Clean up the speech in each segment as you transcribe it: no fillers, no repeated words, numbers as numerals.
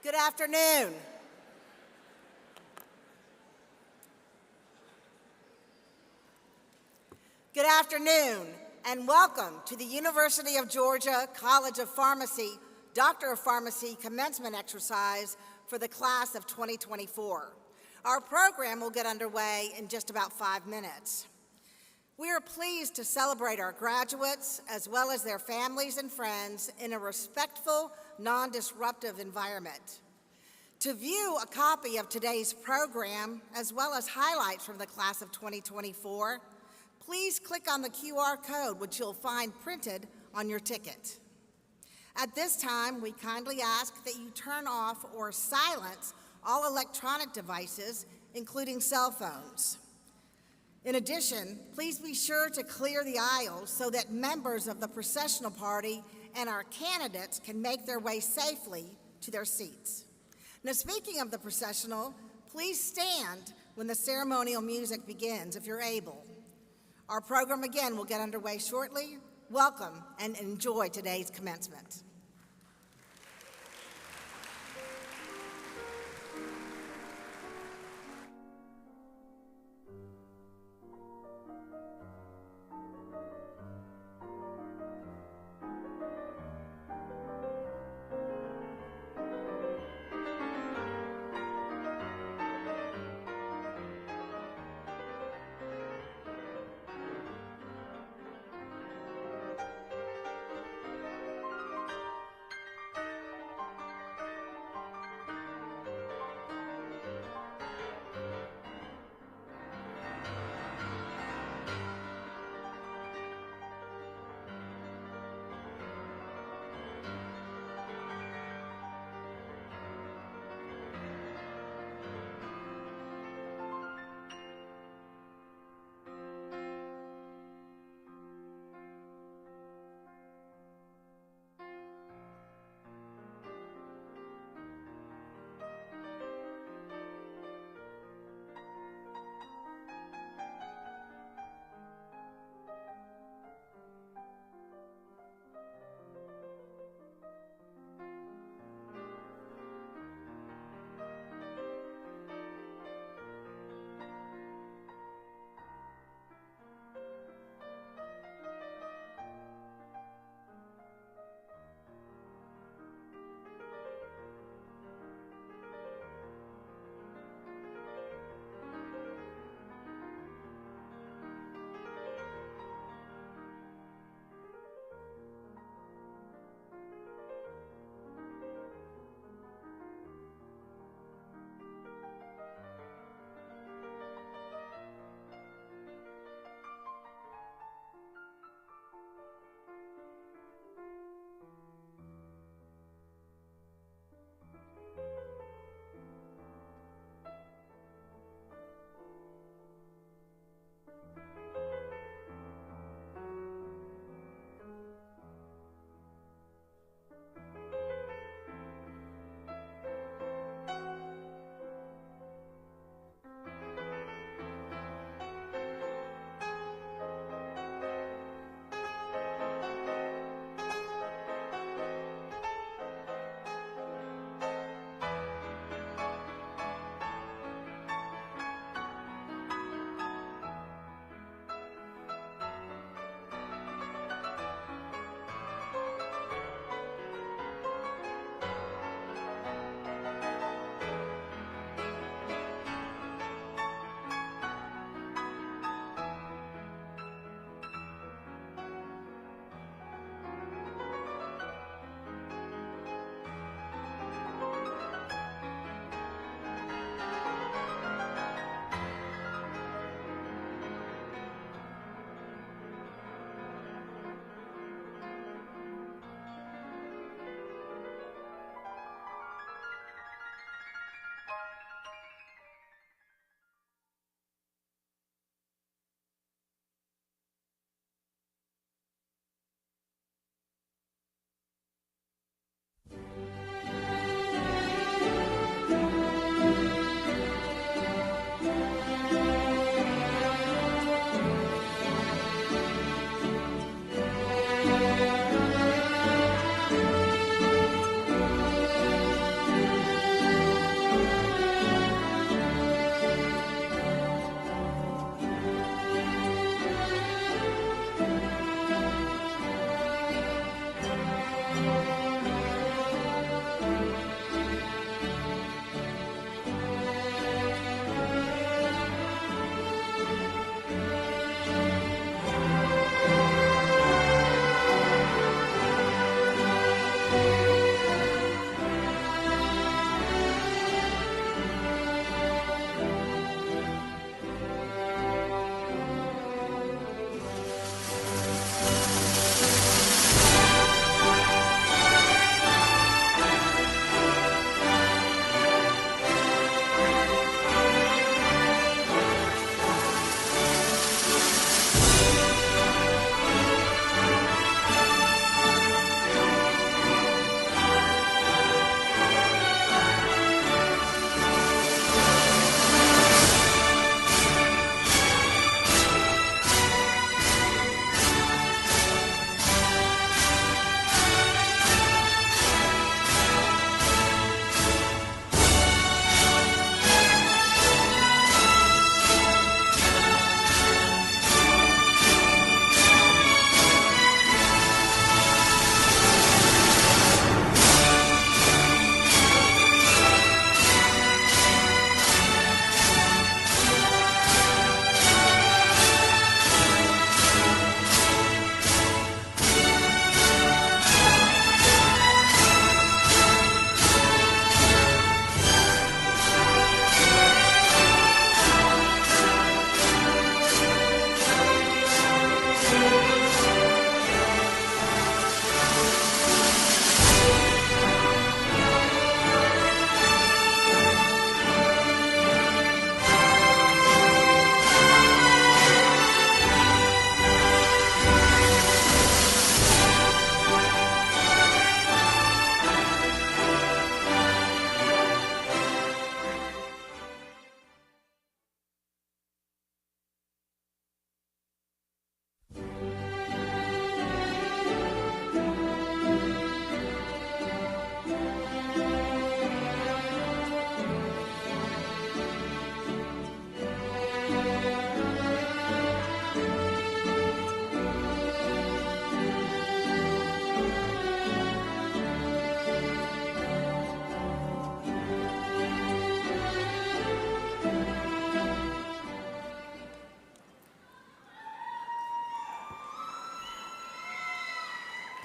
Good afternoon. Good afternoon, and welcome to the University of Georgia College of Pharmacy Doctor of Pharmacy commencement exercise for the class of 2024. Our program will get underway in just about 5 minutes. We are pleased to celebrate our graduates as well as their families and friends in a respectful, non-disruptive environment. To view a copy of today's program as well as highlights from the class of 2024, please click on the QR code which you'll find printed on your ticket. At this time, we kindly ask that you turn off or silence all electronic devices, including cell phones. In addition, please be sure to clear the aisles so that members of the processional party and our candidates can make their way safely to their seats. Now, speaking of the processional, please stand when the ceremonial music begins if you're able. Our program again will get underway shortly. Welcome and enjoy today's commencement.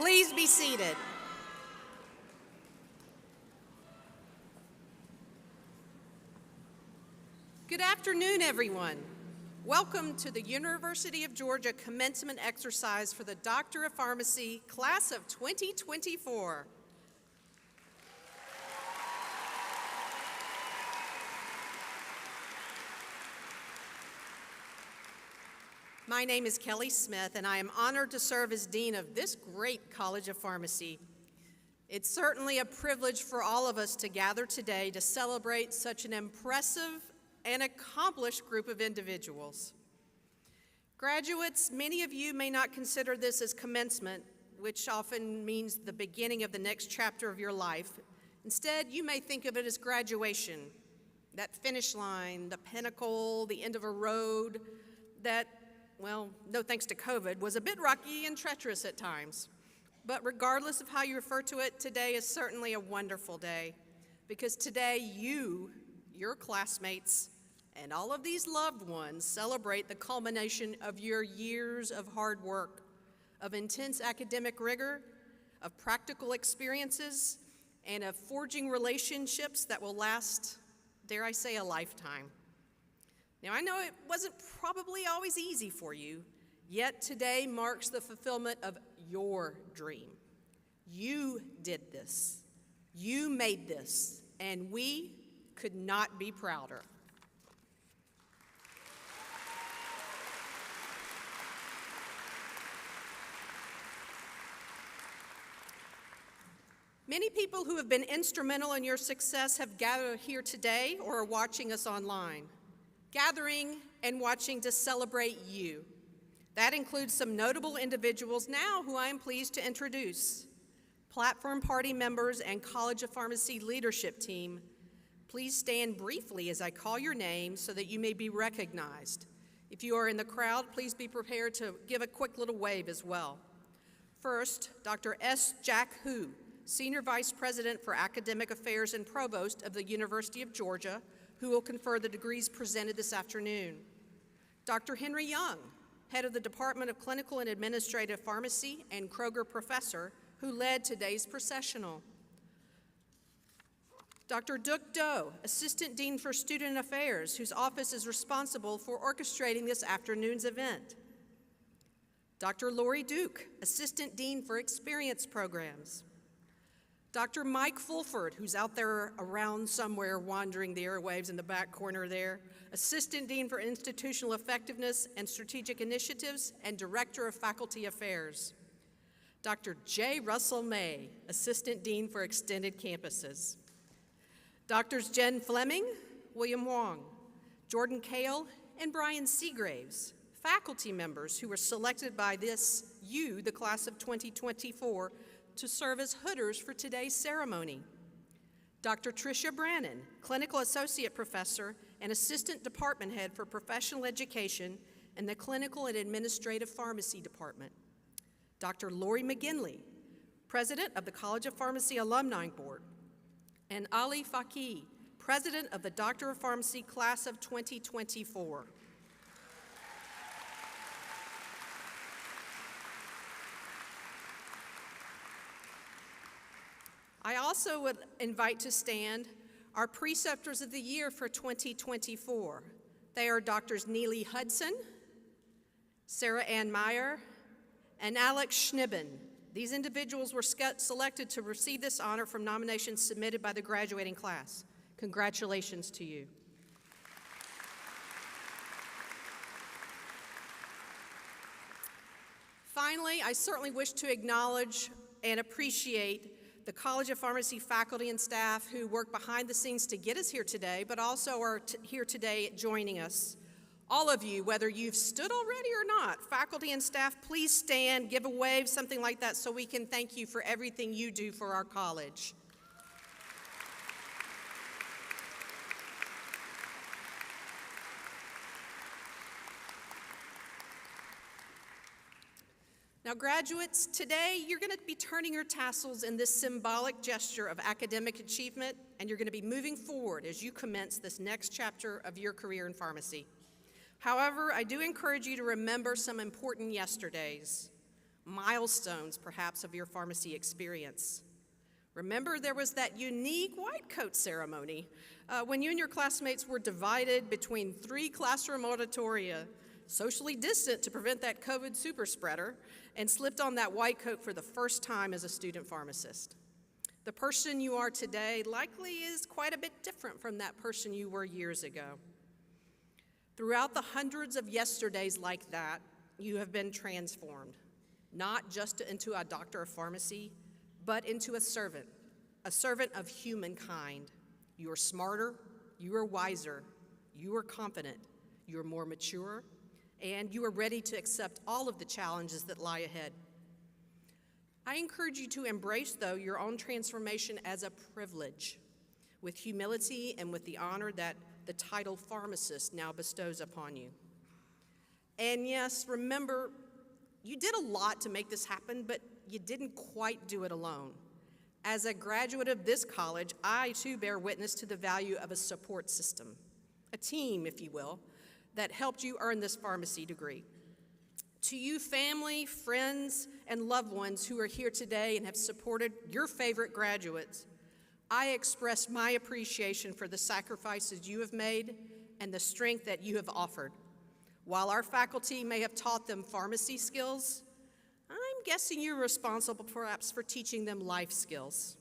Please be seated. Good afternoon, everyone. Welcome to the University of Georgia Commencement exercise for the Doctor of Pharmacy class of 2024. My name is Kelly Smith, and I am honored to serve as Dean of this great College of Pharmacy. It's certainly a privilege for all of us to gather today to celebrate such an impressive and accomplished group of individuals. Graduates, many of you may not consider this as commencement, which often means the beginning of the next chapter of your life. Instead, you may think of it as graduation, that finish line, the pinnacle, the end of a road that, well, no thanks to COVID, was a bit rocky and treacherous at times. But regardless of how you refer to it, today is certainly a wonderful day, because today you, your classmates, and all of these loved ones celebrate the culmination of your years of hard work, of intense academic rigor, of practical experiences, and of forging relationships that will last, dare I say, a lifetime. Now, I know it wasn't probably always easy for you, yet today marks the fulfillment of your dream. You did this. You made this, and we could not be prouder. Many people who have been instrumental in your success have gathered here today or are watching us online, gathering and watching to celebrate you. That includes some notable individuals now who I am pleased to introduce. Platform Party members and College of Pharmacy leadership team, please stand briefly as I call your name so that you may be recognized. If you are in the crowd, please be prepared to give a quick little wave as well. First, Dr. S. Jack Hu, Senior Vice President for Academic Affairs and Provost of the University of Georgia, who will confer the degrees presented this afternoon. Dr. Henry Young, Head of the Department of Clinical and Administrative Pharmacy and Kroger Professor, who led today's processional. Dr. Duc Do, Assistant Dean for Student Affairs, whose office is responsible for orchestrating this afternoon's event. Dr. Lori Duke, Assistant Dean for Experience Programs. Dr. Mike Fulford, who's out there around somewhere wandering the airwaves in the back corner there, Assistant Dean for Institutional Effectiveness and Strategic Initiatives and Director of Faculty Affairs. Dr. J. Russell May, Assistant Dean for Extended Campuses. Doctors Jen Fleming, William Wong, Jordan Kale, and Brian Seagraves, faculty members who were selected by the class of 2024, to serve as hooders for today's ceremony. Dr. Tricia Brannon, Clinical Associate Professor and Assistant Department Head for Professional Education in the Clinical and Administrative Pharmacy Department. Dr. Lori McGinley, President of the College of Pharmacy Alumni Board. And Ali Faki, President of the Doctor of Pharmacy class of 2024. I also would invite to stand our preceptors of the year for 2024. They are Drs. Neely Hudson, Sarah Ann Meyer, and Alex Schnibben. These individuals were selected to receive this honor from nominations submitted by the graduating class. Congratulations to you. Finally, I certainly wish to acknowledge and appreciate the College of Pharmacy faculty and staff who work behind the scenes to get us here today, but also are here today joining us. All of you, whether you've stood already or not, faculty and staff, please stand, give a wave, something like that, so we can thank you for everything you do for our college. Now, graduates, today you're going to be turning your tassels in this symbolic gesture of academic achievement, and you're going to be moving forward as you commence this next chapter of your career in pharmacy. However, I do encourage you to remember some important yesterdays. milestones perhaps of your pharmacy experience. Remember, there was that unique white coat ceremony when you and your classmates were divided between 3 classroom auditoria, socially distant to prevent that COVID super spreader, and slipped on that white coat for the first time as a student pharmacist. The person you are today likely is quite a bit different from that person you were years ago. Throughout the hundreds of yesterdays like that, you have been transformed, not just into a doctor of pharmacy, but into a servant of humankind. You are smarter, you are wiser, you are confident, you are more mature, and you are ready to accept all of the challenges that lie ahead. I encourage you to embrace, though, your own transformation as a privilege, with humility and with the honor that the title pharmacist now bestows upon you. And yes, remember, you did a lot to make this happen, but you didn't quite do it alone. As a graduate of this college, I too bear witness to the value of a support system, a team, if you will, that helped you earn this pharmacy degree. To you, family, friends, and loved ones who are here today and have supported your favorite graduates, I express my appreciation for the sacrifices you have made and the strength that you have offered. While our faculty may have taught them pharmacy skills, I'm guessing you're responsible perhaps for teaching them life skills.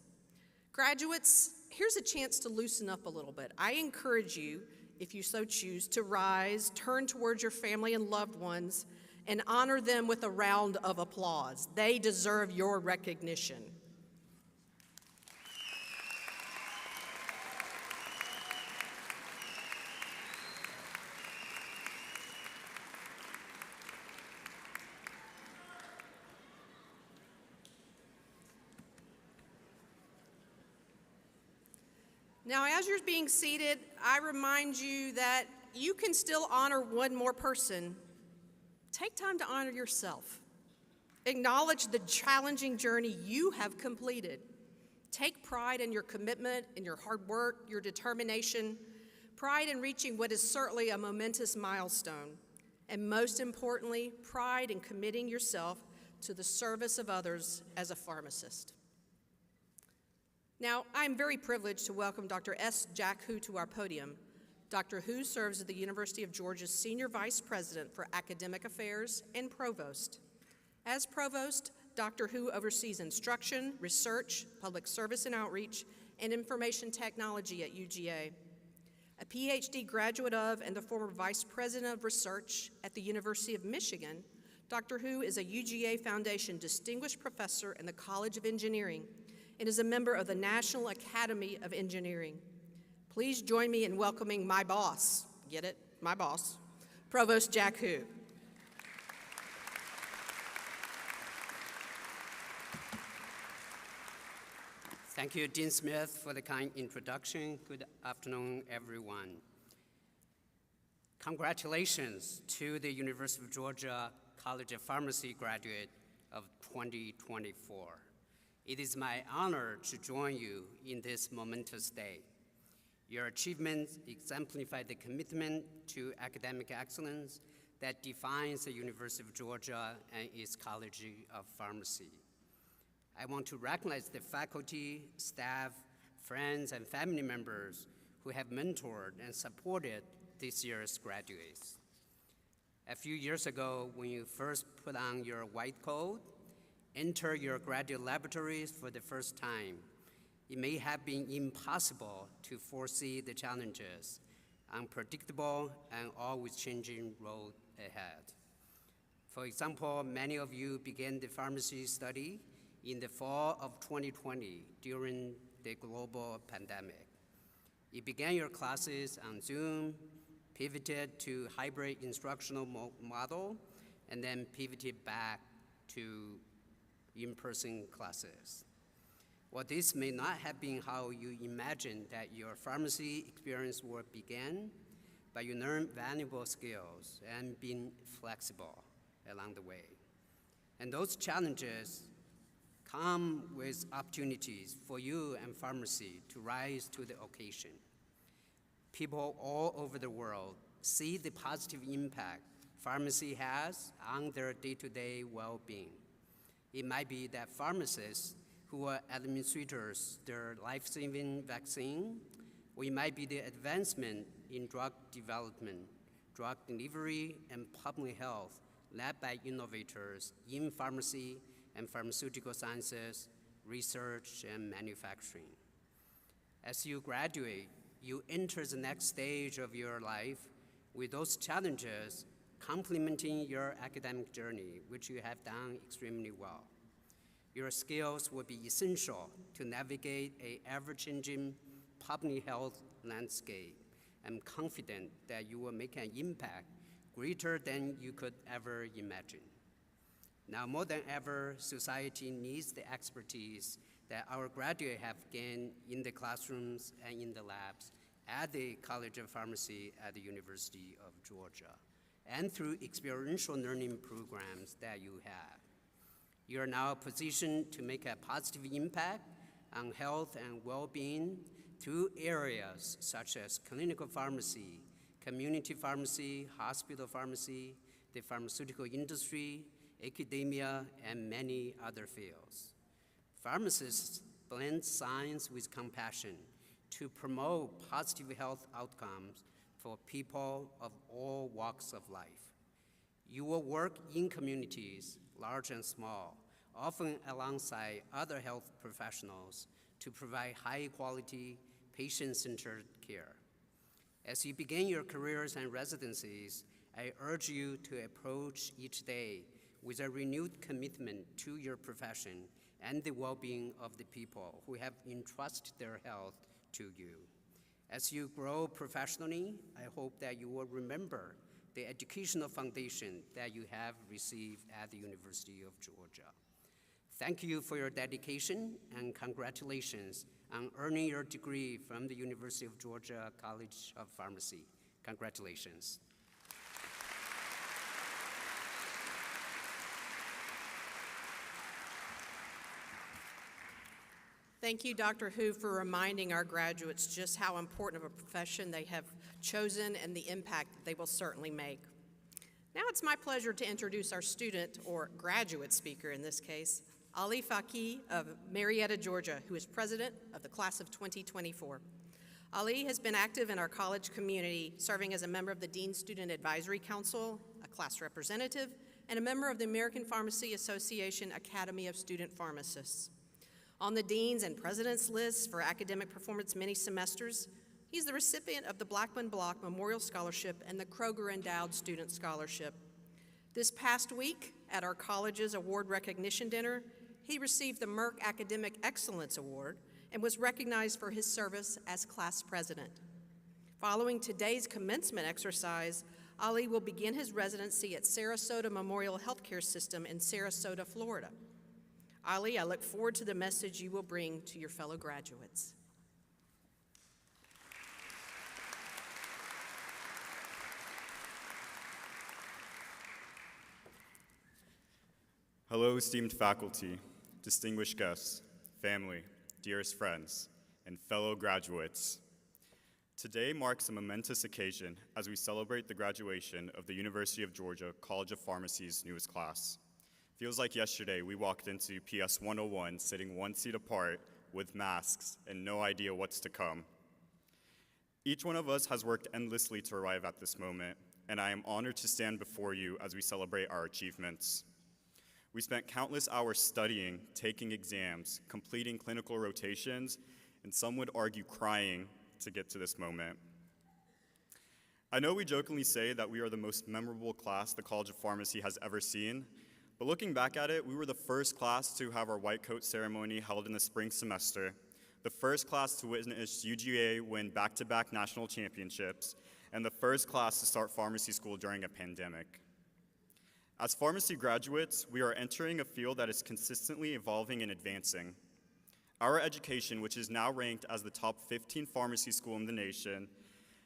Graduates, here's a chance to loosen up a little bit. I encourage you, if you so choose, to rise, turn towards your family and loved ones, and honor them with a round of applause. They deserve your recognition. Now, as you're being seated, I remind you that you can still honor one more person. Take time to honor yourself. Acknowledge the challenging journey you have completed. Take pride in your commitment, in your hard work, your determination, pride in reaching what is certainly a momentous milestone, and most importantly, pride in committing yourself to the service of others as a pharmacist. Now, I'm very privileged to welcome Dr. S. Jack Hu to our podium. Dr. Hu serves as the University of Georgia's Senior Vice President for Academic Affairs and Provost. As Provost, Dr. Hu oversees instruction, research, public service and outreach, and information technology at UGA. A PhD graduate of and the former Vice President of Research at the University of Michigan, Dr. Hu is a UGA Foundation Distinguished Professor in the College of Engineering and is a member of the National Academy of Engineering. Please join me in welcoming my boss, get it, my boss, Provost Jack Hu. Thank you, Dean Smith, for the kind introduction. Good afternoon, everyone. Congratulations to the University of Georgia College of Pharmacy graduate of 2024. It is my honor to join you in this momentous day. Your achievements exemplify the commitment to academic excellence that defines the University of Georgia and its College of Pharmacy. I want to recognize the faculty, staff, friends, and family members who have mentored and supported this year's graduates. A few years ago, when you first put on your white coat, enter your graduate laboratories for the first time, it may have been impossible to foresee the challenges, unpredictable and always changing road ahead. For example, many of you began the pharmacy study in the fall of 2020 during the global pandemic. You began your classes on Zoom, pivoted to hybrid instructional model, and then pivoted back to in-person classes. Well, this may not have been how you imagined that your pharmacy experience would begin, but you learned valuable skills and been flexible along the way. And those challenges come with opportunities for you and pharmacy to rise to the occasion. People all over the world see the positive impact pharmacy has on their day-to-day well-being. It might be that pharmacists who are administrators their life-saving vaccine, or it might be the advancement in drug development, drug delivery, and public health led by innovators in pharmacy and pharmaceutical sciences, research, and manufacturing. As you graduate, you enter the next stage of your life with those challenges complementing your academic journey, which you have done extremely well. Your skills will be essential to navigate an ever-changing public health landscape. I'm confident that you will make an impact greater than you could ever imagine. Now more than ever, society needs the expertise that our graduates have gained in the classrooms and in the labs at the College of Pharmacy at the University of Georgia, and through experiential learning programs that you have. You are now positioned to make a positive impact on health and well-being through areas such as clinical pharmacy, community pharmacy, hospital pharmacy, the pharmaceutical industry, academia, and many other fields. Pharmacists blend science with compassion to promote positive health outcomes for people of all walks of life. You will work in communities, large and small, often alongside other health professionals to provide high-quality, patient-centered care. As you begin your careers and residencies, I urge you to approach each day with a renewed commitment to your profession and the well-being of the people who have entrusted their health to you. As you grow professionally, I hope that you will remember the educational foundation that you have received at the University of Georgia. Thank you for your dedication and congratulations on earning your degree from the University of Georgia College of Pharmacy. Congratulations. Thank you, Dr. Hu, for reminding our graduates just how important of a profession they have chosen and the impact that they will certainly make. Now it's my pleasure to introduce our student, or graduate speaker in this case, Ali Faki of Marietta, Georgia, who is president of the class of 2024. Ali has been active in our college community, serving as a member of the Dean Student Advisory Council, a class representative, and a member of the American Pharmacy Association Academy of Student Pharmacists. On the Dean's and President's lists for academic performance many semesters, he's the recipient of the Blackman Block Memorial Scholarship and the Kroger Endowed Student Scholarship. This past week, at our college's award recognition dinner, he received the Merck Academic Excellence Award and was recognized for his service as class president. Following today's commencement exercise, Ali will begin his residency at Sarasota Memorial Healthcare System in Sarasota, Florida. Ali, I look forward to the message you will bring to your fellow graduates. Hello, esteemed faculty, distinguished guests, family, dearest friends, and fellow graduates. Today marks a momentous occasion as we celebrate the graduation of the University of Georgia College of Pharmacy's newest class. Feels like yesterday we walked into PS 101 sitting one seat apart with masks and no idea what's to come. Each one of us has worked endlessly to arrive at this moment, and I am honored to stand before you as we celebrate our achievements. We spent countless hours studying, taking exams, completing clinical rotations, and some would argue crying to get to this moment. I know we jokingly say that we are the most memorable class the College of Pharmacy has ever seen, but looking back at it, we were the first class to have our white coat ceremony held in the spring semester, the first class to witness UGA win back-to-back national championships, and the first class to start pharmacy school during a pandemic. As pharmacy graduates, we are entering a field that is consistently evolving and advancing. Our education, which is now ranked as the top 15 pharmacy school in the nation,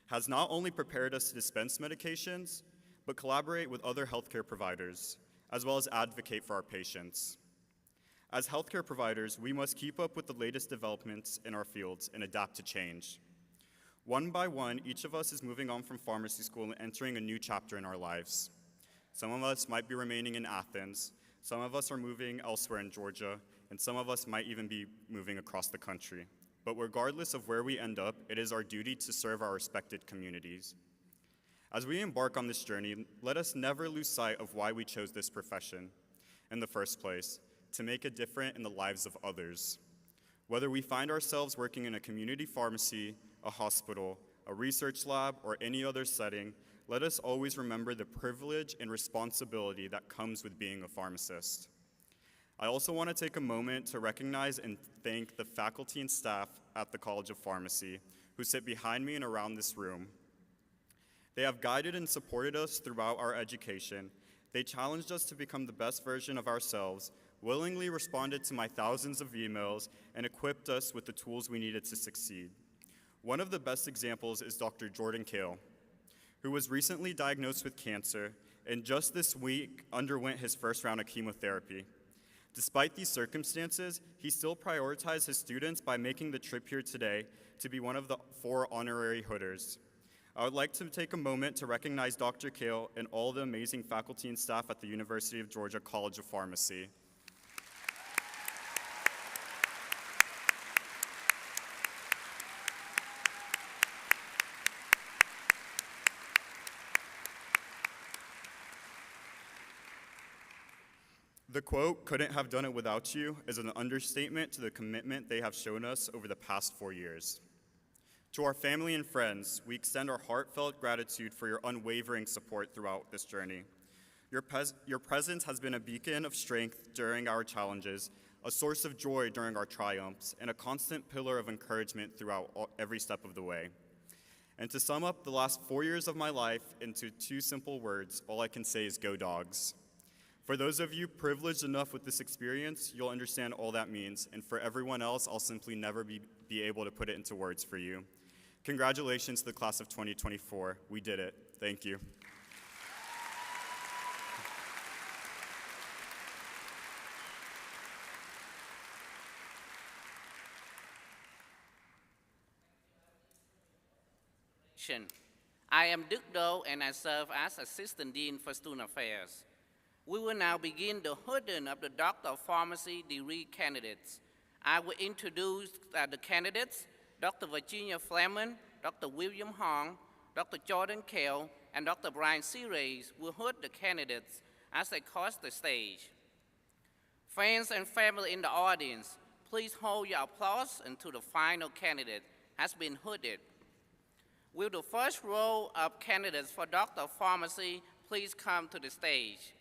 has not only prepared us to dispense medications, but collaborate with other healthcare providers, as well as advocate for our patients. As healthcare providers, we must keep up with the latest developments in our fields and adapt to change. One by one, each of us is moving on from pharmacy school and entering a new chapter in our lives. Some of us might be remaining in Athens, Some of us are moving elsewhere in Georgia, and some of us might even be moving across the country. But regardless of where we end up, it is our duty to serve our respected communities. As we embark on this journey, let us never lose sight of why we chose this profession in the first place, to make a difference in the lives of others. Whether we find ourselves working in a community pharmacy, a hospital, a research lab, or any other setting, let us always remember the privilege and responsibility that comes with being a pharmacist. I also want to take a moment to recognize and thank the faculty and staff at the College of Pharmacy who sit behind me and around this room. They have guided and supported us throughout our education. They challenged us to become the best version of ourselves, willingly responded to my thousands of emails, and equipped us with the tools we needed to succeed. One of the best examples is Dr. Jordan Kale, who was recently diagnosed with cancer and just this week underwent his first round of chemotherapy. Despite these circumstances, he still prioritized his students by making the trip here today to be one of the 4 honorary Hooders. I would like to take a moment to recognize Dr. Kale and all the amazing faculty and staff at the University of Georgia College of Pharmacy. The quote, "couldn't have done it without you," is an understatement to the commitment they have shown us over the past 4 years. To our family and friends, we extend our heartfelt gratitude for your unwavering support throughout this journey. Your presence has been a beacon of strength during our challenges, a source of joy during our triumphs, and a constant pillar of encouragement throughout every step of the way. And to sum up the last 4 years of my life into 2 simple words, all I can say is go dogs. For those of you privileged enough with this experience, you'll understand all that means, and for everyone else, I'll simply never be able to put it into words for you. Congratulations to the class of 2024. We did it. Thank you. I am Duc Do, and I serve as Assistant Dean for Student Affairs. We will now begin the hooding of the Doctor of Pharmacy degree candidates. I will introduce the candidates, Dr. Virginia Fleming, Dr. William Hong, Dr. Jordan Kale, and Dr. Brian Series will hood the candidates as they cross the stage. Friends and family in the audience, please hold your applause until the final candidate has been hooded. Will the first row of candidates for Doctor of Pharmacy please come to the stage?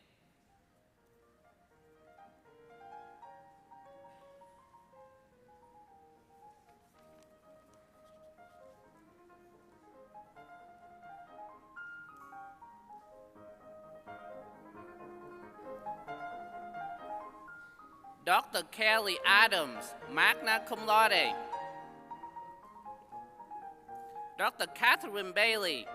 Dr. Kelly Adams, magna cum laude. Dr. Catherine Bailey.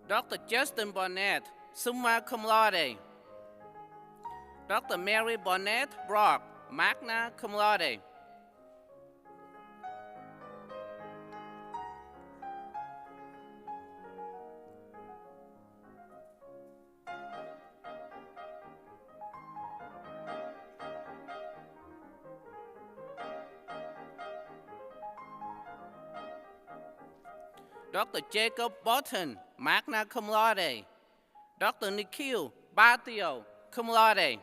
Dr. Justin Bonnet, summa cum laude. Dr. Mary Bonnet Brock, magna cum laude. Dr. Jacob Bolton, magna cum laude. Dr. Nikhil Bhatia, cum laude.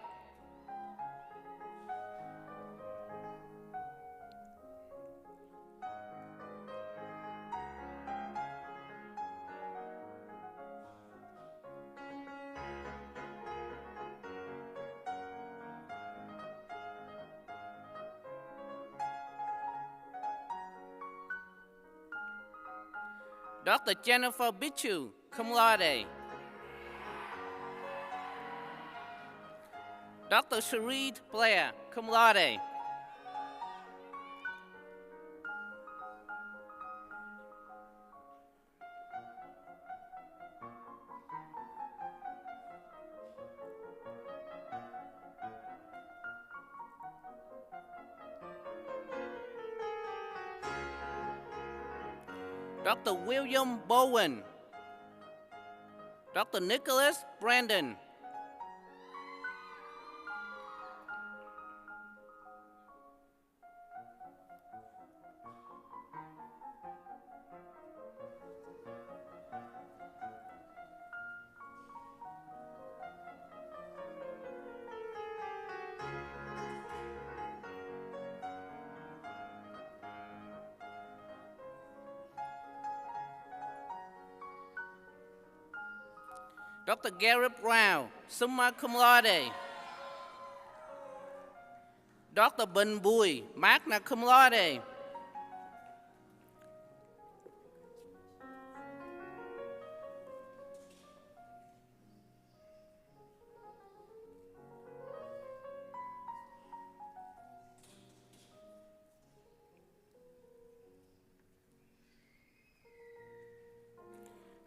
Dr. Jennifer Bichu, cum laude. Dr. Shareed Blair, cum laude. Dr. William Bowen, Dr. Nicholas Brandon, Dr. Garrett Brown, summa cum laude. Dr. Bình Bùi, magna cum laude.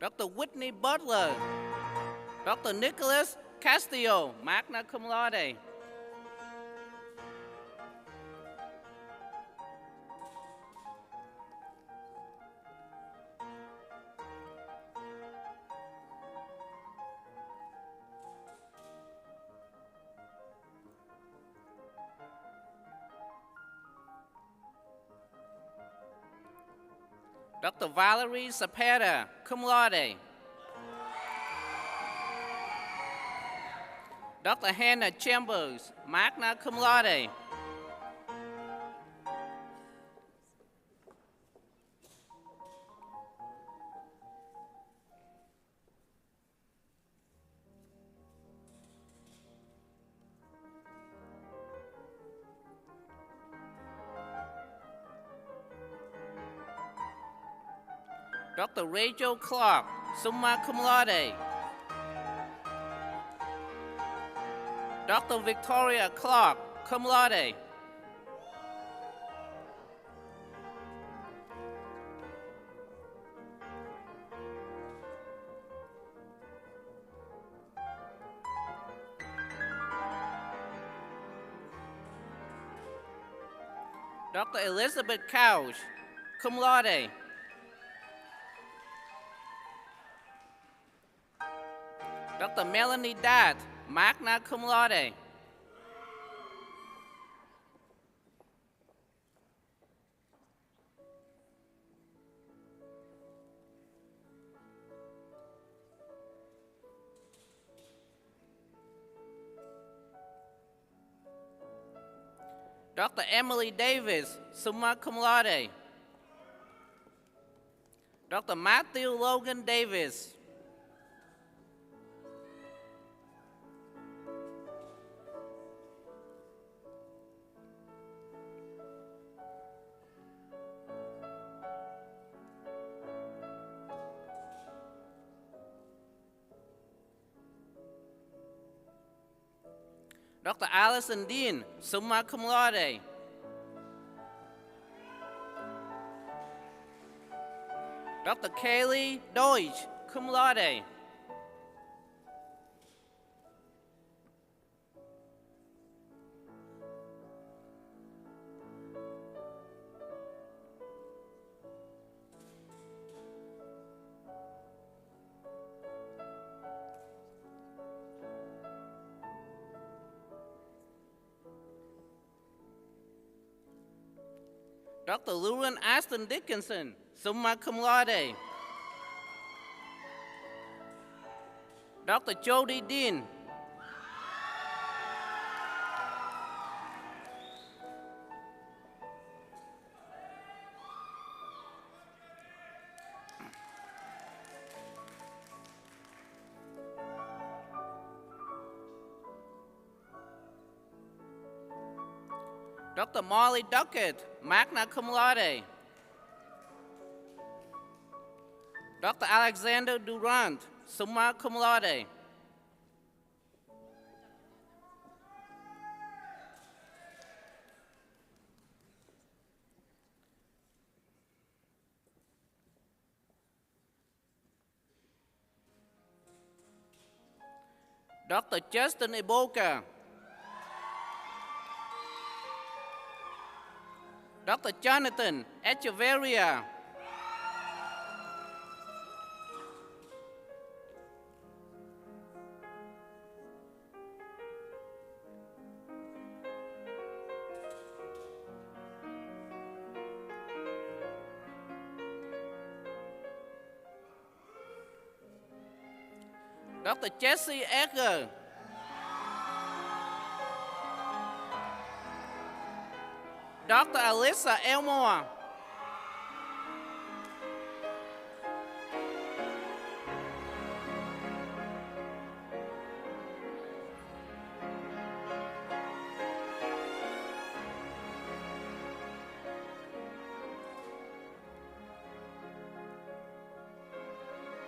Dr. Whitney Butler, Dr. Nicholas Castillo, magna cum laude. Dr. Valerie Zapata, cum laude. Dr. Hannah Chambers, magna cum laude. Dr. Rachel Clark, summa cum laude. Dr. Victoria Clark, cum laude. Dr. Elizabeth Couch, cum laude. Dr. Melanie Datt, magna cum laude. Dr. Emily Davis, summa cum laude. Dr. Matthew Logan Davis. Dr. Allison Dean, summa cum laude. Dr. Kaylee Deutsch, cum laude. Dr. Lauren Aston Dickinson, summa cum laude. Dr. Jody Dean. Dr. Molly Duckett, magna cum laude. Dr. Alexander Durant, summa cum laude. Dr. Justin Iboka, Dr. Jonathan Echeverria, Dr. Jesse Egger, Dr. Alyssa Elmore,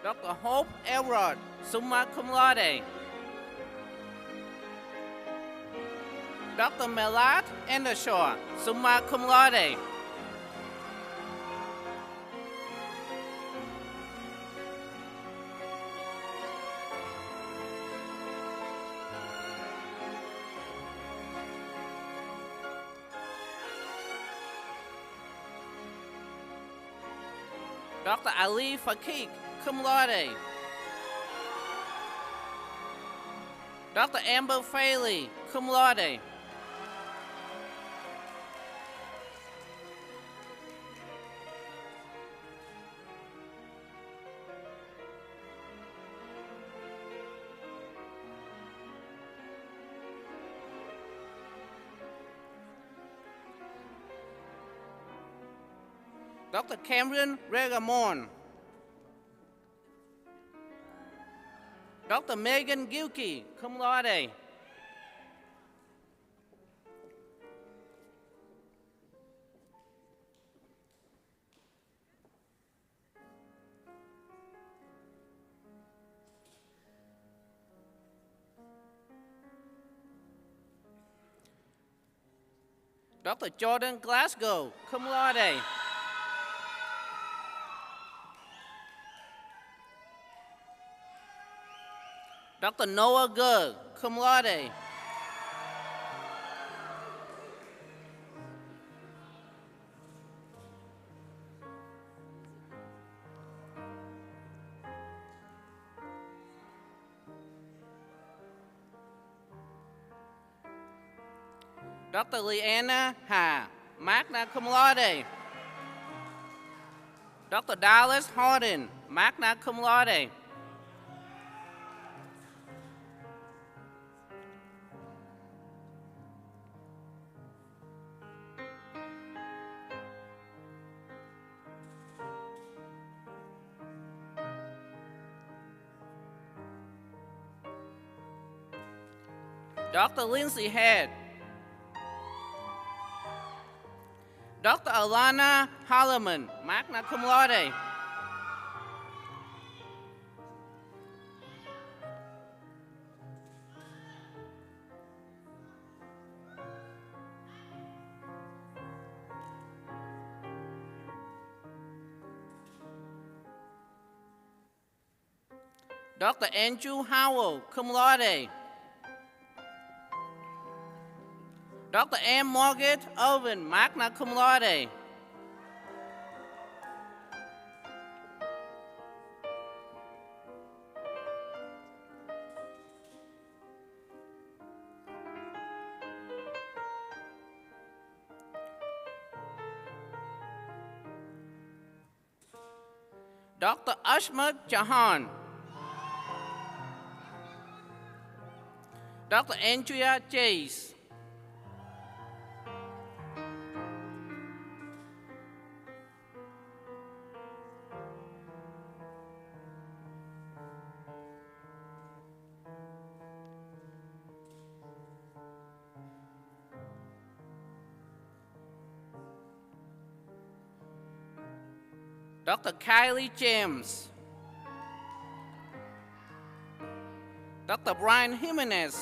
Dr. Hope Elrod, summa cum laude, Dr. Melad Endershaw, summa cum laude, Dr. Ali Fakik, cum laude, Dr. Amber Faley, cum laude, Dr. Cameron Regamon, Dr. Megan Gilkey, cum laude, Dr. Jordan Glasgow, cum laude, Dr. Noah Gurr, cum laude, Dr. Leanna Ha, magna cum laude, Dr. Dallas Harden, magna cum laude, Dr. Lindsay Head, Dr. Alana Holloman, magna cum laude, Dr. Andrew Howell, cum laude, Dr. M. Margaret Owen, magna cum laude, Dr. Ashmat Jahan, Dr. Andrea Chase, Dr. Kylie James, Dr. Brian Jimenez,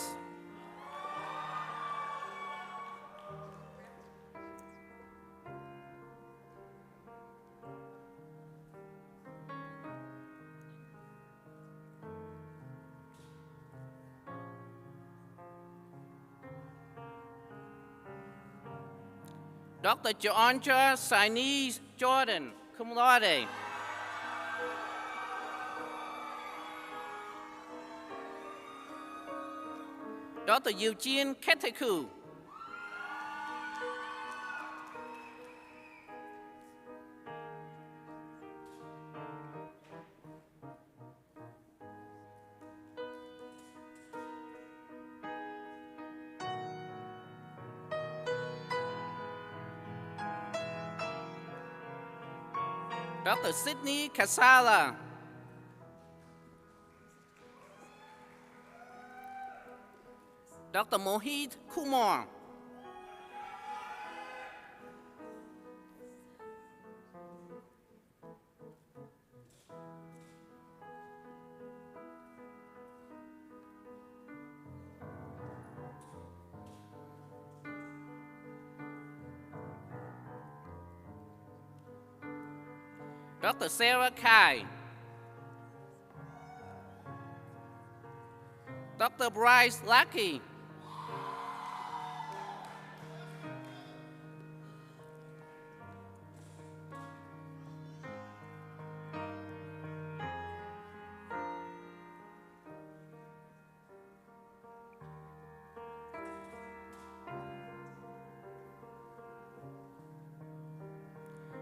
Dr. Joancha Sainese Jordan, cum laude. Dr. Eugene Keteku. Dr. Sydney Casala. Dr. Mohit Kumar. Dr. Sarah Kai. Dr. Bryce Lackey.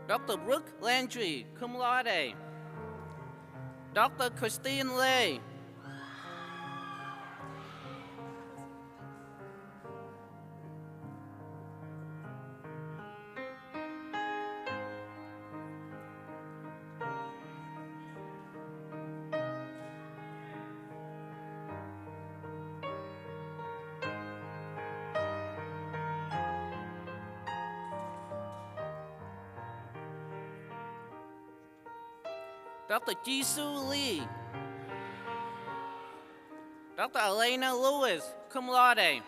Dr. Brooke Landry, cum laude. Dr. Christine Lay. Dr. Jisoo Lee. Dr. Elena Lewis, cum laude.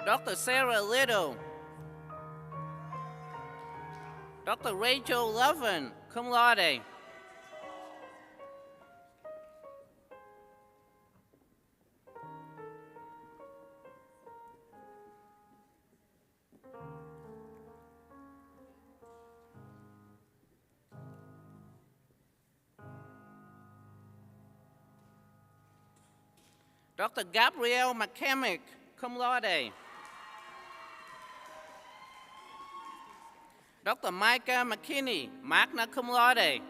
Dr. Sarah Little. Dr. Rachel Levin, cum laude. Dr. Gabrielle McCamick, cum laude. Dr. Micah McKinney, magna cum laude.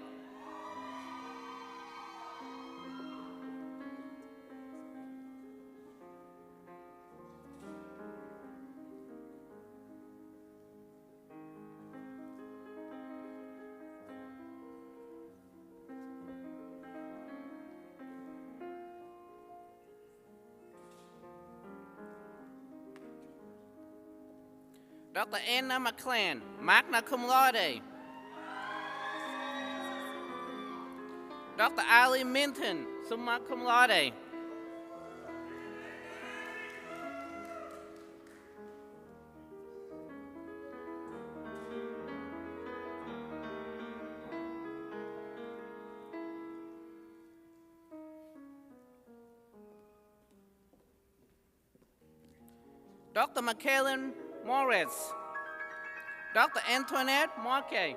Dr. Anna McClan, magna cum laude. Dr. Ali Minton, summa cum laude. Dr. McKellen Morris. Dr. Antoinette Marquet.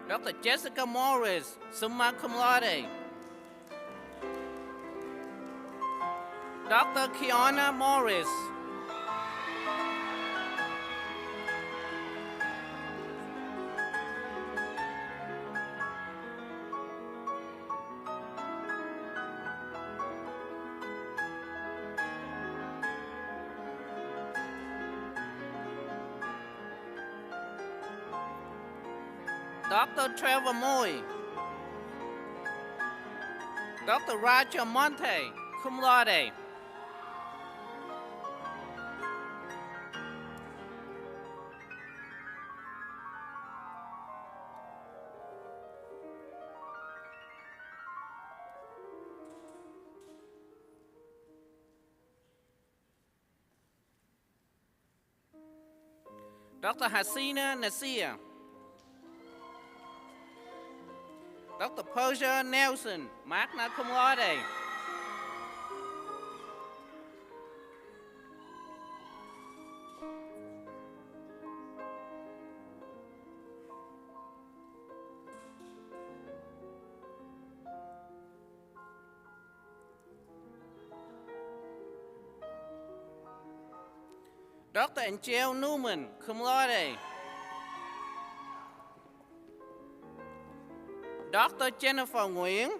Dr. Jessica Morris, summa cum laude. Dr. Kiana Morris. Dr. Trevor Moy. Dr. Roger Monte, cum laude. Dr. Hasina Nasir. Dr. Persia Nelson, magna cum laude. Dr. Angel Newman, cum laude. Dr. Jennifer Nguyen.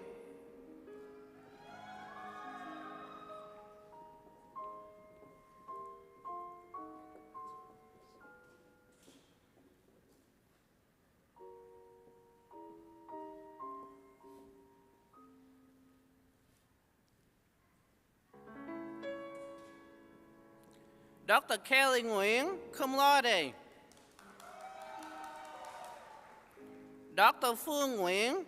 Dr. Kelly Nguyen, cum laude. Dr. Phương Nguyễn.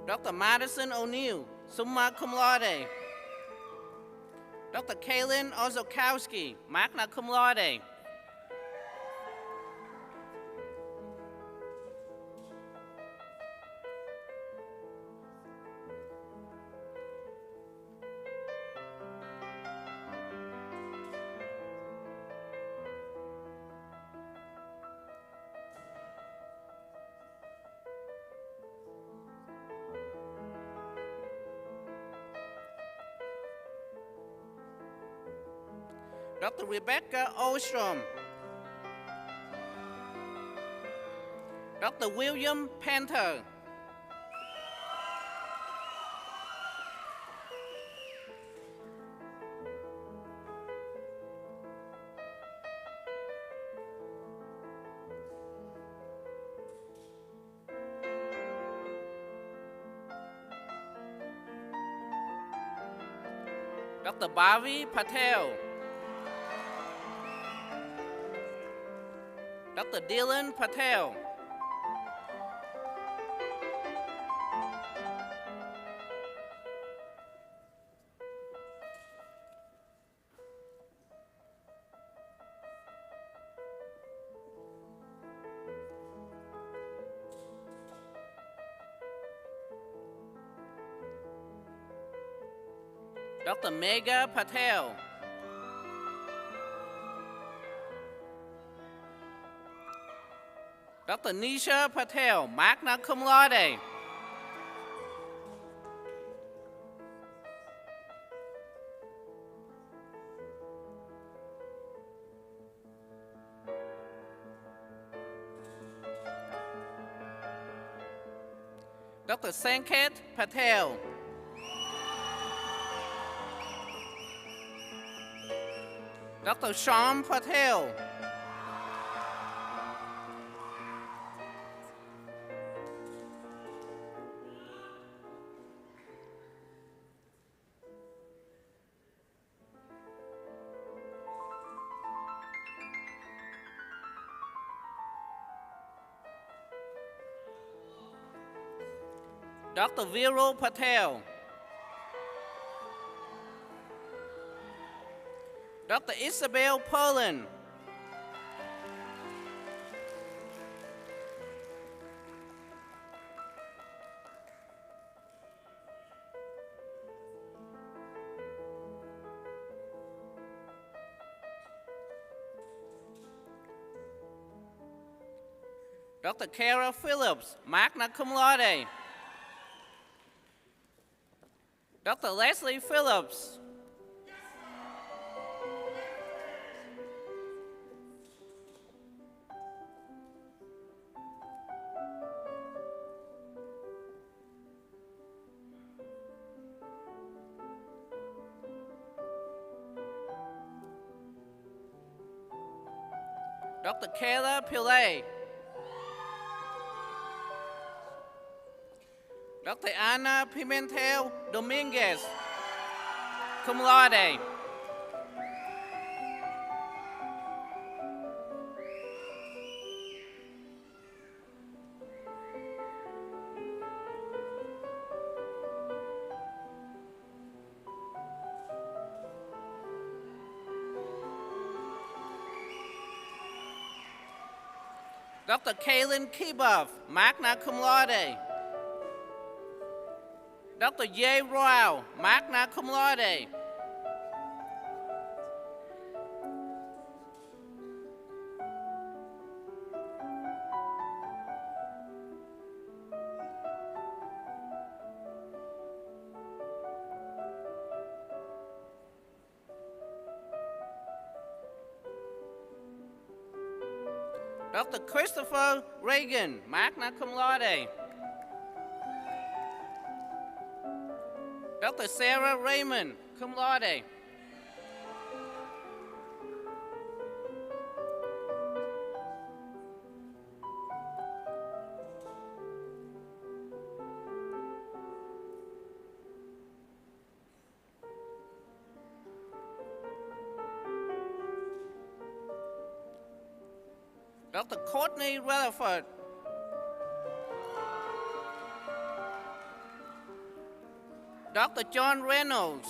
Dr. Madison O'Neill, summa cum laude. Dr. Kaylin Ozokowski, magna cum laude. Dr. Rebecca Ostrom. Dr. William Panther. Dr. Bhavi Patel. Dr. Dylan Patel. Dr. Megha Patel. Dr. Nisha Patel, magna cum laude. Dr. Sanket Patel. Dr. Shyam Patel. Dr. Viro Patel. Dr. Isabel Poland. Dr. Kara Phillips, magna cum laude. Dr. Leslie Phillips. Dr. Kayla Pillay. Dr. Ana Pimentel Dominguez, cum laude. Dr. Kaylin Kebov, magna cum laude. Dr. Ye Royal, magna cum laude. Dr. Christopher Reagan, magna cum laude. Dr. Sarah Raymond, cum laude. Dr. Courtney Rutherford. Dr. John Reynolds.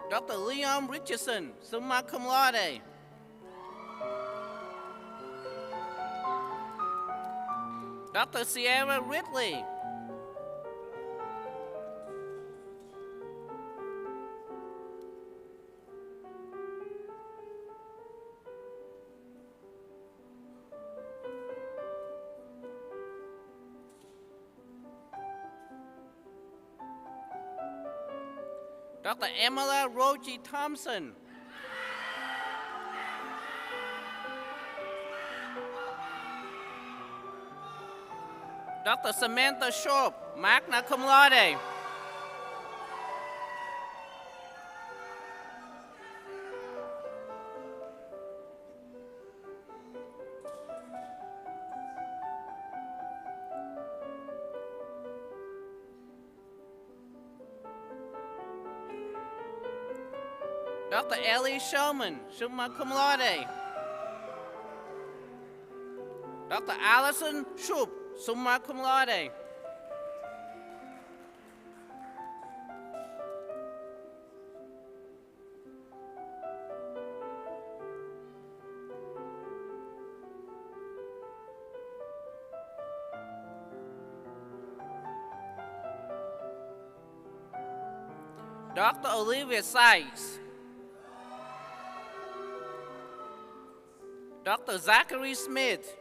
Dr. Leon Richardson, summa cum laude. Dr. Sierra Ridley. Dr. Emila Roji Thompson. Dr. Samantha Shorp, magna cum laude. Dr. Ellie Showman, summa cum laude. Dr. Allison Shoup, summa cum laude. Dr. Olivia Sykes. Dr. Zachary Smith.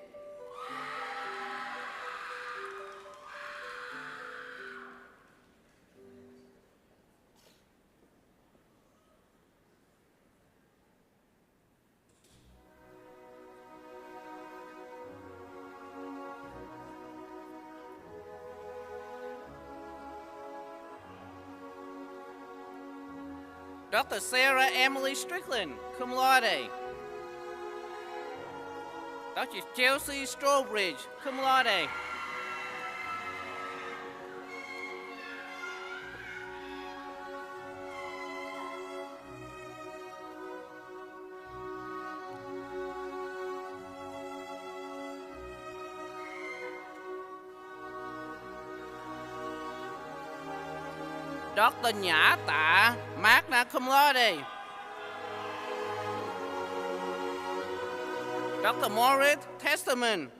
Dr. Sarah Emily Strickland, cum laude. Dr. Chelsea Strobridge, cum laude. Dr. Nhã Tạ, magna cum laude. Dr. Moritz Testament.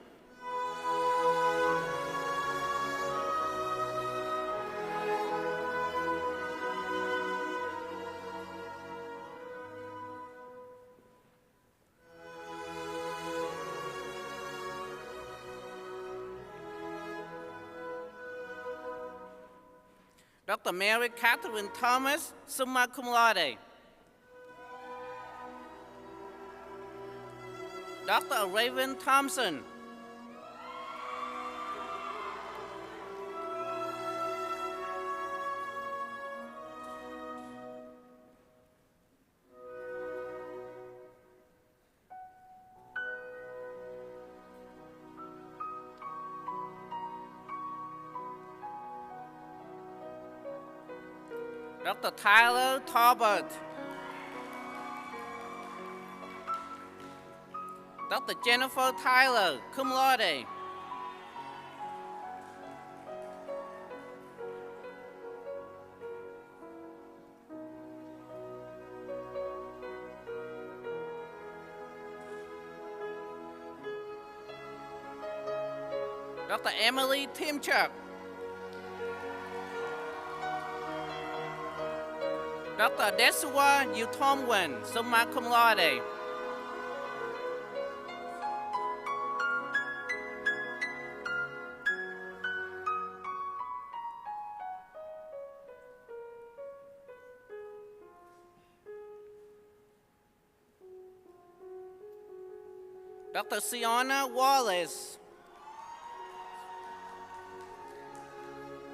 Dr. Mary Catherine Thomas, summa cum laude. Dr. Raven Thompson. Dr. Tyler Talbot. Dr. Jennifer Tyler, cum laude. Dr. Emily Timchuk. Dr. Desua Utomwen, summa cum laude. Dr. Sienna Wallace.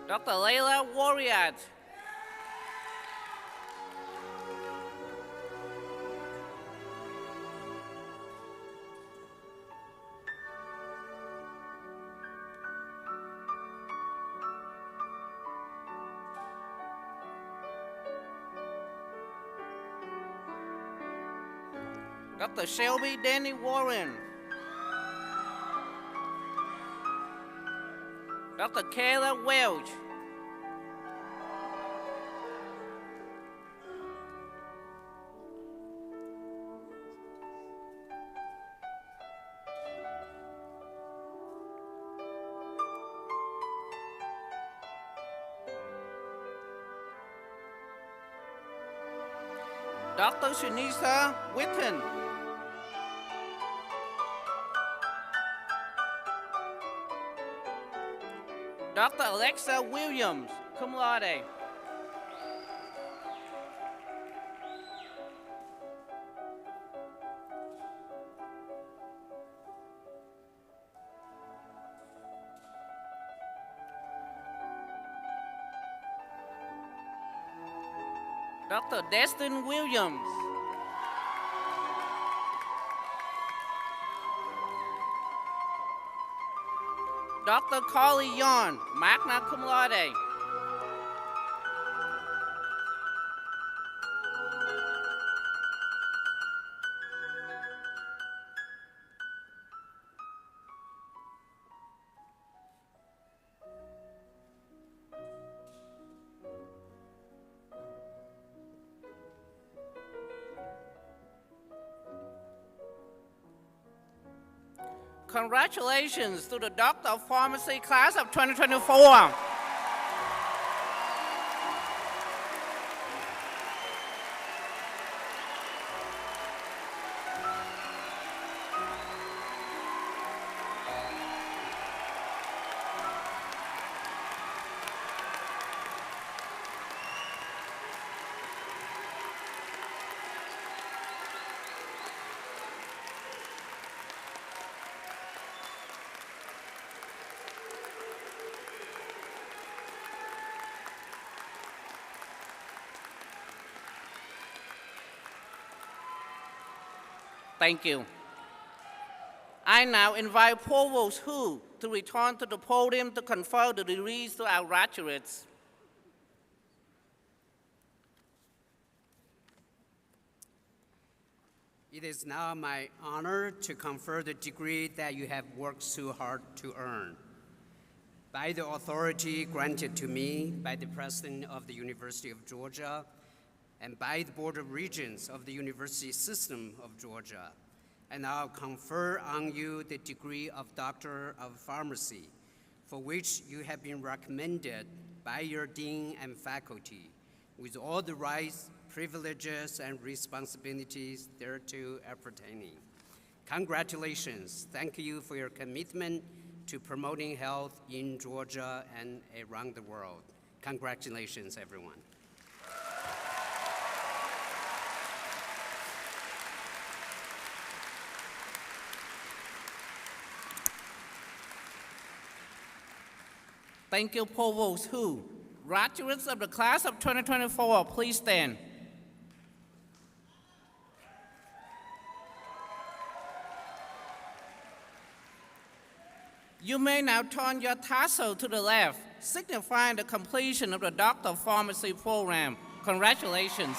Dr. Layla Wariat. Dr. Shelby Danny Warren. Dr. Kayla Welch. Dr. Shanisa Witten. Dr. Alexa Williams, cum laude. Dr. Destin Williams. Dr. Carly Yarn, magna cum laude. Congratulations to the Doctor of Pharmacy class of 2024. Thank you. I now invite Provost Hu to return to the podium to confer the degrees to our graduates. It is now my honor to confer the degree that you have worked so hard to earn. By the authority granted to me by the President of the University of Georgia and by the Board of Regents of the University System of Georgia, I now confer on you the degree of Doctor of Pharmacy, for which you have been recommended by your dean and faculty, with all the rights, privileges, and responsibilities thereto appertaining. Congratulations. Thank you for your commitment to promoting health in Georgia and around the world. Congratulations, everyone. Thank you, Provost Hu. Graduates of the class of 2024, please stand. You may now turn your tassel to the left, signifying the completion of the Doctor of Pharmacy program. Congratulations.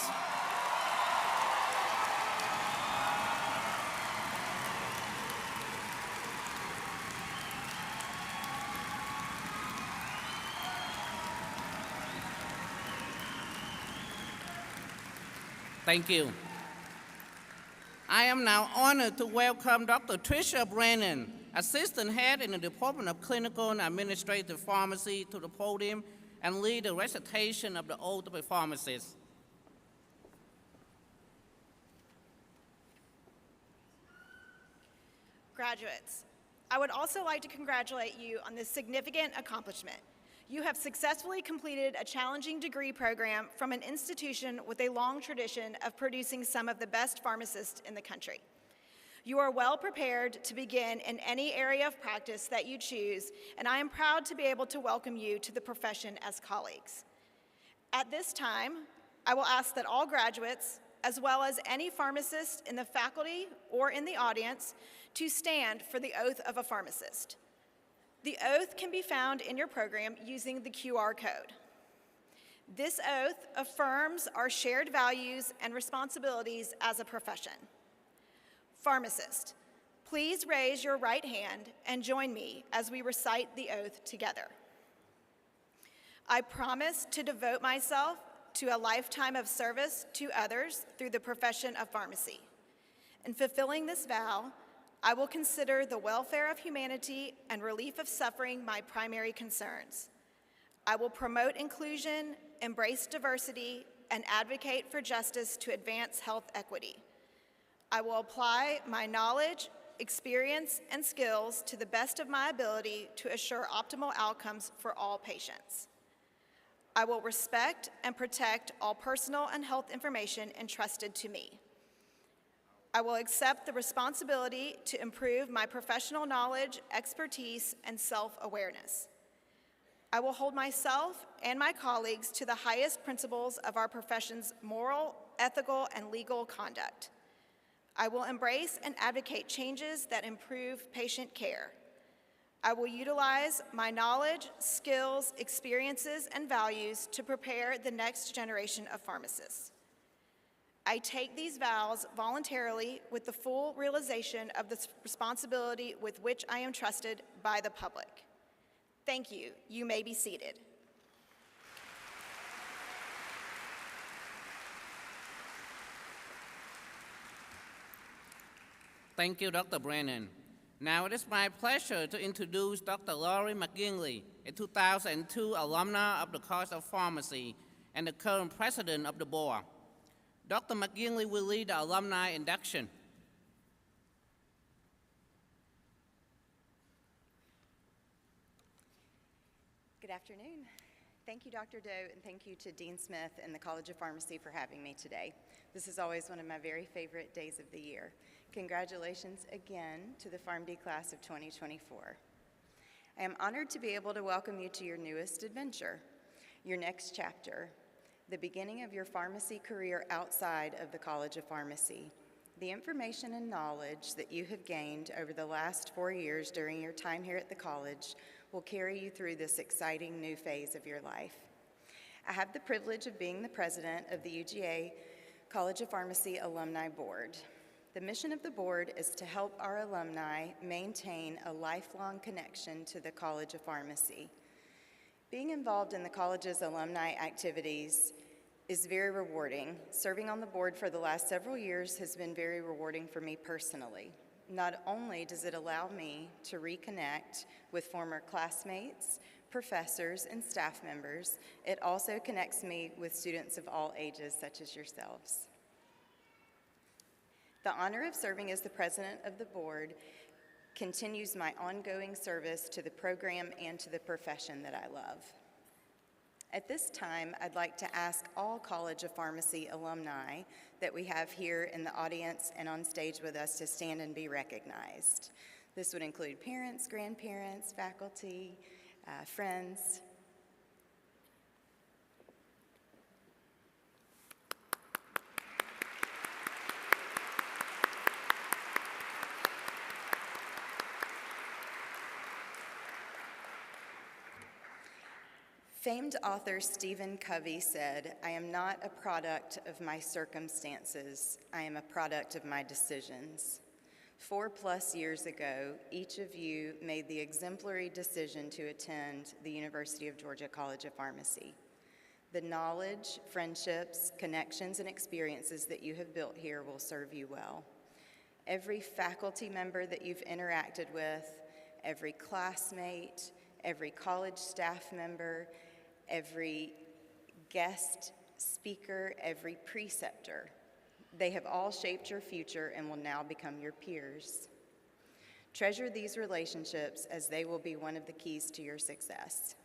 Thank you. I am now honored to welcome Dr. Tricia Brennan, Assistant Head in the Department of Clinical and Administrative Pharmacy, to the podium and lead the recitation of the oath of a pharmacist. Graduates, I would also like to congratulate you on this significant accomplishment. You have successfully completed a challenging degree program from an institution with a long tradition of producing some of the best pharmacists in the country. You are well prepared to begin in any area of practice that you choose, and I am proud to be able to welcome you to the profession as colleagues. At this time, I will ask that all graduates, as well as any pharmacist in the faculty or in the audience, to stand for the oath of a pharmacist. The oath can be found in your program using the QR code. This oath affirms our shared values and responsibilities as a profession. Pharmacist, please raise your right hand and join me as we recite the oath together. I promise to devote myself to a lifetime of service to others through the profession of pharmacy. In fulfilling this vow, I will consider the welfare of humanity and relief of suffering my primary concerns. I will promote inclusion, embrace diversity, and advocate for justice to advance health equity. I will apply my knowledge, experience, and skills to the best of my ability to assure optimal outcomes for all patients. I will respect and protect all personal and health information entrusted to me. I will accept the responsibility to improve my professional knowledge, expertise, and self-awareness. I will hold myself and my colleagues to the highest principles of our profession's moral, ethical, and legal conduct. I will embrace and advocate changes that improve patient care. I will utilize my knowledge, skills, experiences, and values to prepare the next generation of pharmacists. I take these vows voluntarily with the full realization of the responsibility with which I am trusted by the public. Thank you. You may be seated. Thank you, Dr. Brennan. Now it is my pleasure to introduce Dr. Laurie McGinley, a 2002 alumna of the College of Pharmacy and the current president of the board. Dr. McGinley will lead the alumni induction. Good afternoon. Thank you, Dr. Doe, and thank you to Dean Smith and the College of Pharmacy for having me today. This is always one of my very favorite days of the year. Congratulations again to the PharmD class of 2024. I am honored to be able to welcome you to your newest adventure, your next chapter, the beginning of your pharmacy career outside of the College of Pharmacy. The information and knowledge that you have gained over the last 4 years during your time here at the college will carry you through this exciting new phase of your life. I have the privilege of being the president of the UGA College of Pharmacy Alumni Board. The mission of the board is to help our alumni maintain a lifelong connection to the College of Pharmacy. Being involved in the college's alumni activities is very rewarding. Serving on the board for the last several years has been very rewarding for me personally. Not only does it allow me to reconnect with former classmates, professors, and staff members, it also connects me with students of all ages, such as yourselves. The honor of serving as the president of the board continues my ongoing service to the program and to the profession that I love. At this time, I'd like to ask all College of Pharmacy alumni that we have here in the audience and on stage with us to stand and be recognized. This would include parents, grandparents, faculty, friends. Famed author Stephen Covey said, "I am not a product of my circumstances, I am a product of my decisions." 4+ years ago, each of you made the exemplary decision to attend the University of Georgia College of Pharmacy. The knowledge, friendships, connections, and experiences that you have built here will serve you well. Every faculty member that you've interacted with, every classmate, every college staff member, every guest speaker, every preceptor, they have all shaped your future and will now become your peers. Treasure these relationships as they will be one of the keys to your success.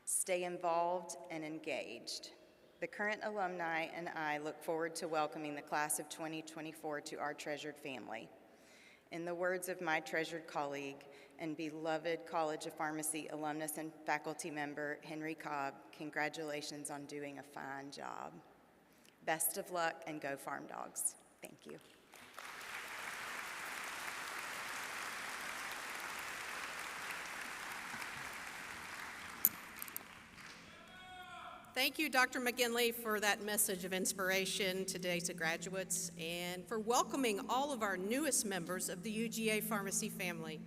Stay involved and engaged. The current alumni and I look forward to welcoming the class of 2024 to our treasured family. In the words of my treasured colleague and beloved College of Pharmacy alumnus and faculty member, Henry Cobb, congratulations on doing a fine job. Best of luck and go Farm Dogs. Thank you. Thank you, Dr. McGinley, for that message of inspiration today to graduates and for welcoming all of our newest members of the UGA Pharmacy family.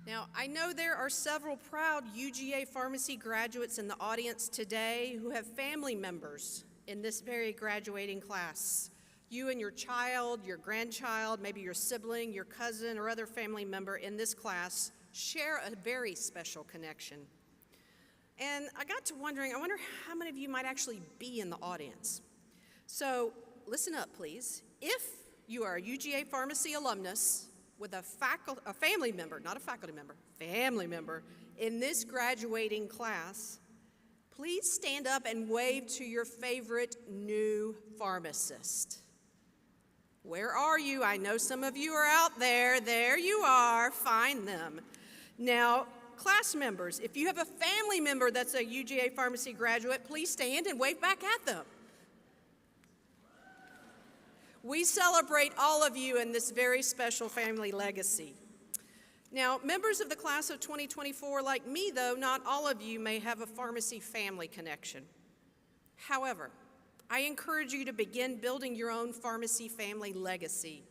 Now, I know there are several proud UGA Pharmacy graduates in the audience today who have family members in this very graduating class. You and your child, your grandchild, maybe your sibling, your cousin, or other family member in this class share a very special connection. And I got to wondering, I wonder how many of you might actually be in the audience. So listen up, please. If you are a UGA Pharmacy alumnus with a family member, not a faculty member, family member in this graduating class, please stand up and wave to your favorite new pharmacist. Where are you? I know some of you are out there. There you are. Find them. Now, class members, if you have a family member that's a UGA Pharmacy graduate, please stand and wave back at them. We celebrate all of you in this very special family legacy. Now, members of the class of 2024, like me though, not all of you may have a pharmacy family connection. However, I encourage you to begin building your own pharmacy family legacy,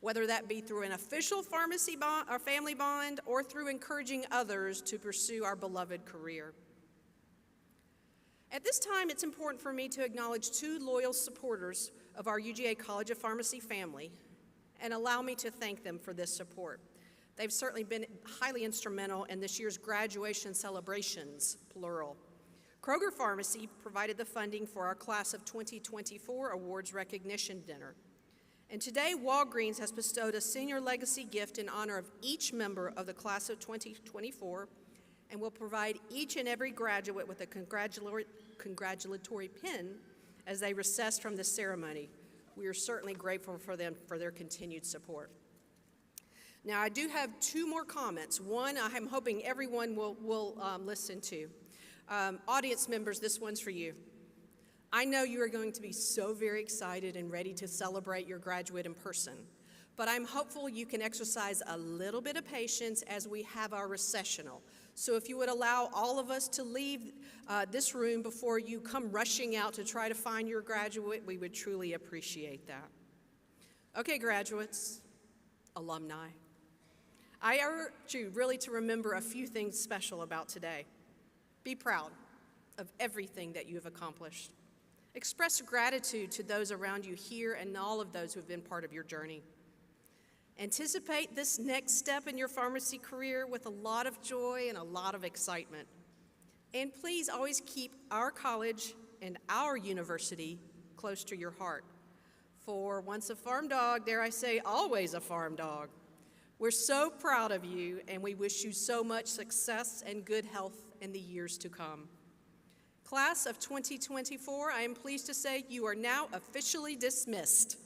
whether that be through an official pharmacy bond or family bond or through encouraging others to pursue our beloved career. At this time, it's important for me to acknowledge two loyal supporters of our UGA College of Pharmacy family and allow me to thank them for this support. They've certainly been highly instrumental in this year's graduation celebrations, plural. Kroger Pharmacy provided the funding for our class of 2024 awards recognition dinner. And today, Walgreens has bestowed a senior legacy gift in honor of each member of the class of 2024 and will provide each and every graduate with a congratulatory pin as they recess from this ceremony. We are certainly grateful for them for their continued support. Now, I do have two more comments. One, I'm hoping everyone will listen to. Audience members, this one's for you. I know you are going to be so very excited and ready to celebrate your graduate in person, but I'm hopeful you can exercise a little bit of patience as we have our recessional. So if you would allow all of us to leave this room before you come rushing out to try to find your graduate, we would truly appreciate that. Okay, graduates, alumni, I urge you really to remember a few things special about today. Be proud of everything that you have accomplished. Express gratitude to those around you here and all of those who have been part of your journey. Anticipate this next step in your pharmacy career with a lot of joy and a lot of excitement. And please always keep our college and our university close to your heart. For once a farm dog, dare I say, always a farm dog. We're so proud of you, and we wish you so much success and good health in the years to come. Class of 2024, I am pleased to say you are now officially dismissed.